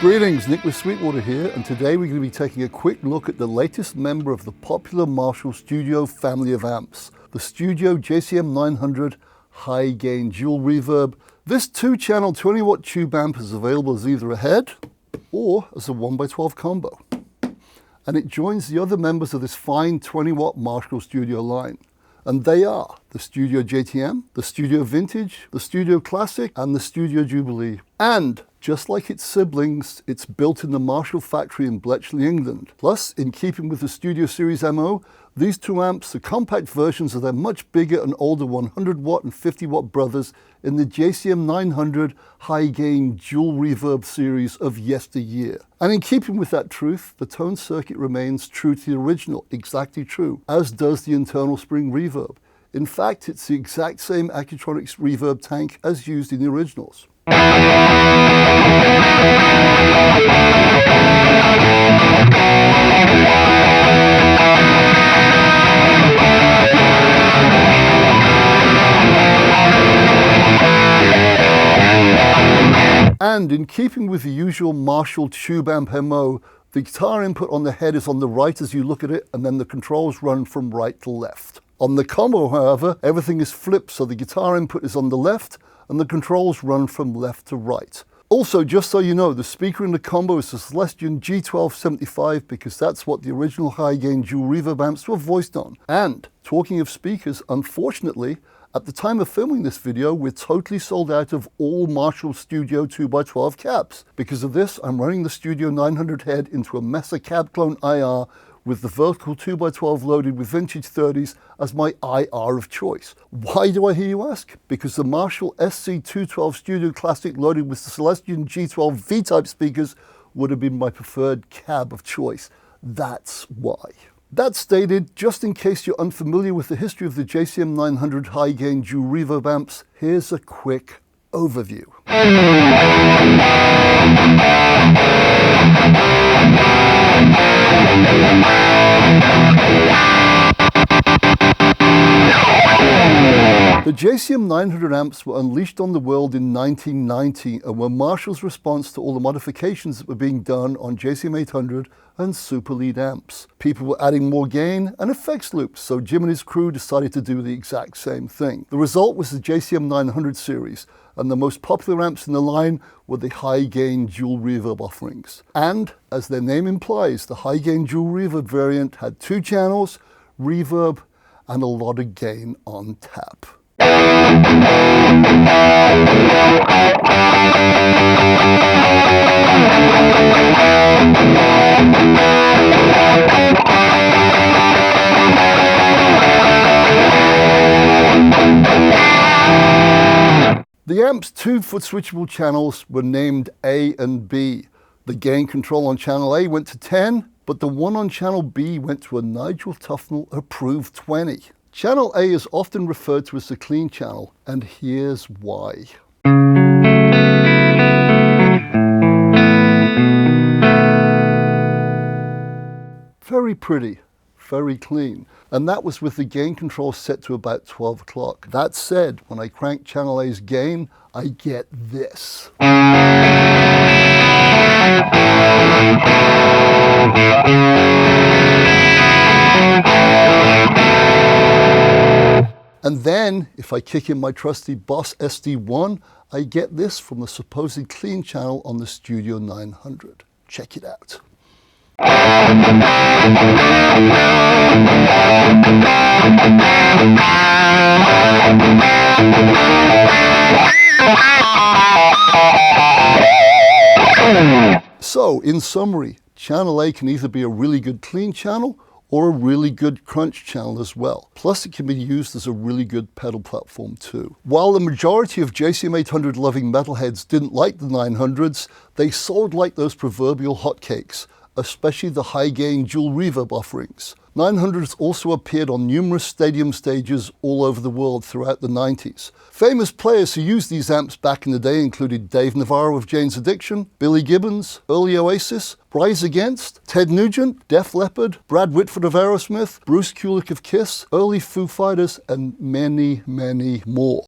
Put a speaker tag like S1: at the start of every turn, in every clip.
S1: Greetings, Nick with Sweetwater here, and today we're going to be taking a quick look at the latest member of the popular Marshall Studio family of amps, the Studio JCM 900 High Gain Dual Reverb. This 2-channel 20-watt tube amp is available as either a head or as a 1x12 combo. And it joins the other members of this fine 20-watt Marshall Studio line. And they are the Studio JTM, the Studio Vintage, the Studio Classic, and the Studio Jubilee. And just like its siblings, it's built in the Marshall factory in Bletchley, England. Plus, in keeping with the Studio Series MO, these two amps are compact versions of their much bigger and older 100-watt and 50-watt brothers in the JCM 900 High Gain Dual Reverb series of yesteryear. And in keeping with that truth, the tone circuit remains true to the original, exactly true, as does the internal spring reverb. In fact, it's the exact same Accutronics reverb tank as used in the originals. And in keeping with the usual Marshall tube amp MO, the guitar input on the head is on the right as you look at it, and then the controls run from right to left. On the combo, however, everything is flipped, so the guitar input is on the left, and the controls run from left to right. Also, just so you know, the speaker in the combo is the Celestion G1275 because that's what the original High Gain Dual Reverb amps were voiced on. And talking of speakers, unfortunately, at the time of filming this video, we're totally sold out of all Marshall Studio 2x12 cabs. Because of this, I'm running the Studio 900 head into a Mesa Cab Clone IR with the vertical 2x12 loaded with vintage 30s as my IR of choice. Why do I hear you ask? Because the Marshall SC212 Studio Classic loaded with the Celestion G12 V-type speakers would have been my preferred cab of choice. That's why. That stated, just in case you're unfamiliar with the history of the JCM 900 High Gain Dual Reverb amps, here's a quick overview. The JCM 900 amps were unleashed on the world in 1990 and were Marshall's response to all the modifications that were being done on JCM 800 and Super Lead amps. People were adding more gain and effects loops, so Jim and his crew decided to do the exact same thing. The result was the JCM 900 series, and the most popular amps in the line were the High Gain Dual Reverb offerings. And, as their name implies, the High Gain Dual Reverb variant had 2 channels, reverb, and a lot of gain on tap. The amp's 2-foot switchable channels were named A and B. The gain control on channel A went to 10, but the one on channel B went to a Nigel Tufnell approved 20. Channel A is often referred to as the clean channel, and here's why. Very pretty, very clean. And that was with the gain control set to about 12 o'clock. That said, when I crank channel A's gain, I get this. And then, if I kick in my trusty Boss SD1, I get this from the supposed clean channel on the Studio 900. Check it out. So, in summary, channel A can either be a really good clean channel or a really good crunch channel as well. Plus, it can be used as a really good pedal platform too. While the majority of JCM 800 loving metalheads didn't like the 900s, they sold like those proverbial hotcakes, especially the High Gain Dual Reverb offerings. 900s also appeared on numerous stadium stages all over the world throughout the 90s. Famous players who used these amps back in the day included Dave Navarro of Jane's Addiction, Billy Gibbons, early Oasis, Rise Against, Ted Nugent, Def Leppard, Brad Whitford of Aerosmith, Bruce Kulick of Kiss, early Foo Fighters, and many, many more.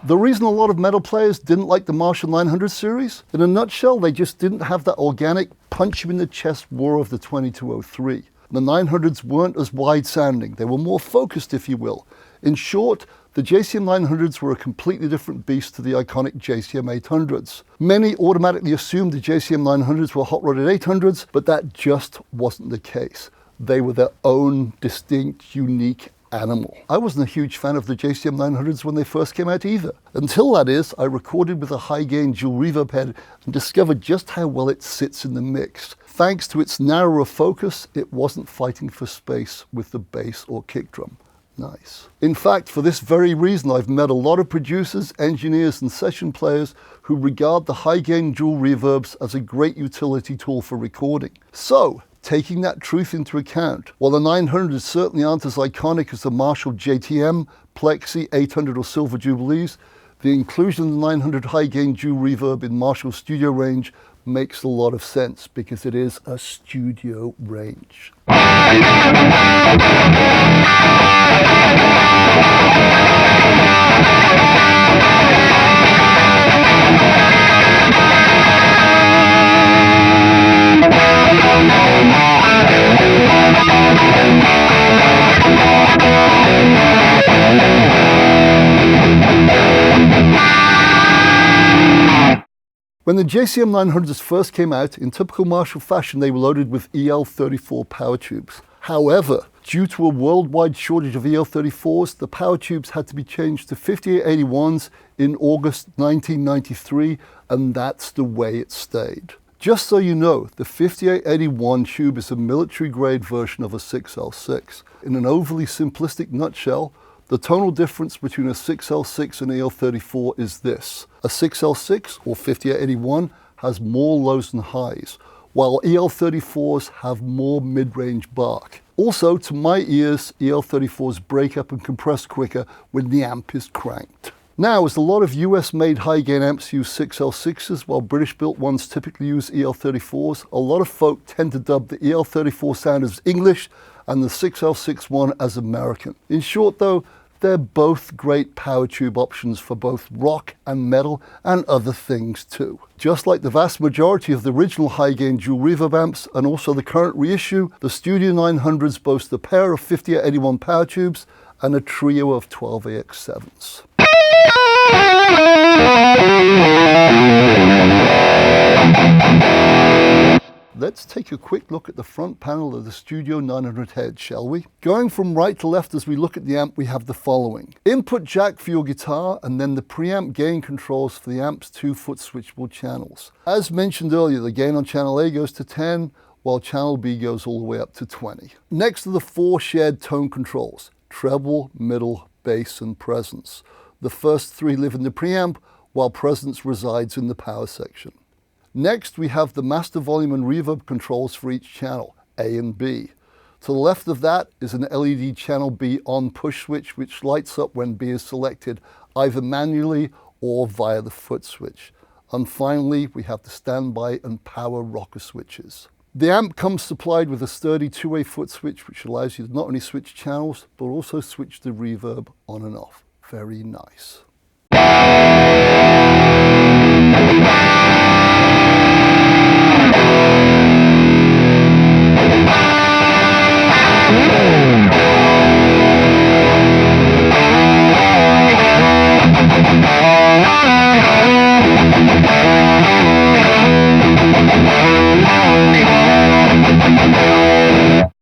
S1: The reason a lot of metal players didn't like the Marshall 900 series, in a nutshell, they just didn't have that organic punch you in the chest roar of the 2203. The 900s weren't as wide sounding, they were more focused, if you will. In short, the JCM 900s were a completely different beast to the iconic JCM 800s. Many automatically assumed the JCM 900s were hot-rodded 800s, but that just wasn't the case. They were their own distinct, unique animal. I wasn't a huge fan of the JCM 900s when they first came out either. Until that is, I recorded with a high-gain dual reverb head and discovered just how well it sits in the mix. Thanks to its narrower focus, it wasn't fighting for space with the bass or kick drum. Nice. In fact, for this very reason, I've met a lot of producers, engineers, and session players who regard the high-gain dual reverbs as a great utility tool for recording. So, taking that truth into account, while the 900s certainly aren't as iconic as the Marshall JTM, Plexi, 800 or Silver Jubilees, the inclusion of the 900 high-gain dual reverb in Marshall's studio range makes a lot of sense because it is a studio range. When the JCM 900s first came out, in typical Marshall fashion, they were loaded with EL34 power tubes. However, due to a worldwide shortage of EL34s, the power tubes had to be changed to 5881s in August 1993, and that's the way it stayed. Just so you know, the 5881 tube is a military-grade version of a 6L6. In an overly simplistic nutshell, the tonal difference between a 6L6 and EL34 is this. A 6L6, or 5881, has more lows and highs, while EL34s have more mid-range bark. Also, to my ears, EL34s break up and compress quicker when the amp is cranked. Now, as a lot of US-made high-gain amps use 6L6s, while British-built ones typically use EL34s, a lot of folk tend to dub the EL34 sound as English and the 6L6 one as American. In short though, they're both great power tube options for both rock and metal and other things too. Just like the vast majority of the original high-gain dual reverb amps and also the current reissue, the Studio 900s boast a pair of 5881 power tubes and a trio of 12AX7s. Let's take a quick look at the front panel of the Studio 900 head, shall we? Going from right to left as we look at the amp, we have the following. Input jack for your guitar, and then the preamp gain controls for the amp's 2-foot switchable channels. As mentioned earlier, the gain on channel A goes to 10, while channel B goes all the way up to 20. Next are the 4 shared tone controls: treble, middle, bass, and presence. The first 3 live in the preamp, while presence resides in the power section. Next, we have the master volume and reverb controls for each channel, A and B. To the left of that is an LED channel B on push switch, which lights up when B is selected, either manually or via the foot switch. And finally, we have the standby and power rocker switches. The amp comes supplied with a sturdy 2-way foot switch, which allows you to not only switch channels, but also switch the reverb on and off. Very nice.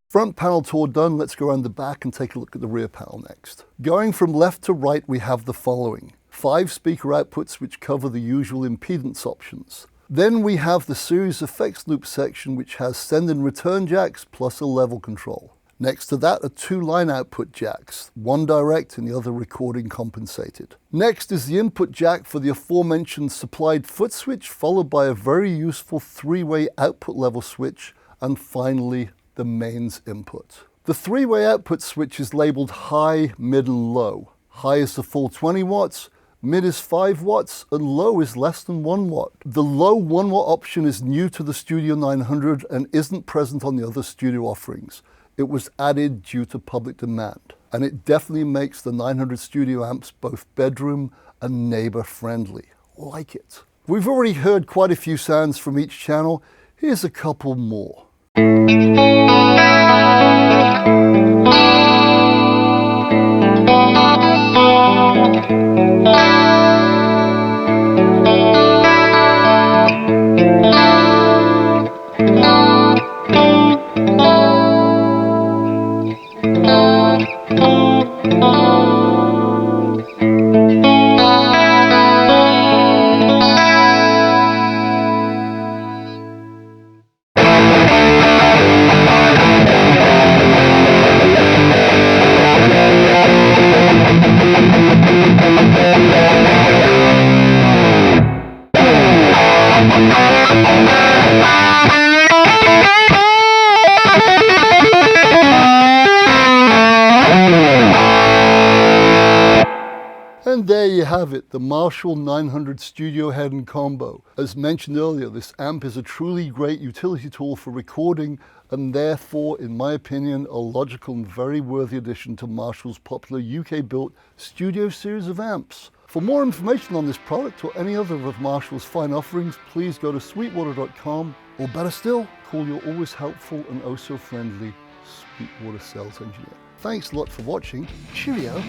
S1: Front panel tour done, let's go around the back and take a look at the rear panel next. Going from left to right, we have the following. 5 speaker outputs which cover the usual impedance options. Then we have the series effects loop section, which has send and return jacks plus a level control. Next to that are 2 line output jacks, one direct and the other recording compensated. Next is the input jack for the aforementioned supplied foot switch, followed by a very useful 3-way output level switch, and finally the mains input. The 3-way output switch is labeled high, mid and low. High is the full 20 watts, mid is 5 watts, and low is less than 1 watt. The low 1 watt option is new to the Studio 900 and isn't present on the other Studio offerings. It was added due to public demand, and it definitely makes the 900 Studio amps both bedroom and neighbor friendly. Like it. We've already heard quite a few sounds from each channel. Here's a couple more. And there you have it, the Marshall 900 Studio Head and Combo. As mentioned earlier, this amp is a truly great utility tool for recording, and therefore, in my opinion, a logical and very worthy addition to Marshall's popular UK-built Studio series of amps. For more information on this product or any other of Marshall's fine offerings, please go to sweetwater.com, or better still, call your always helpful and oh so friendly Sweetwater sales engineer. Thanks a lot for watching. Cheerio.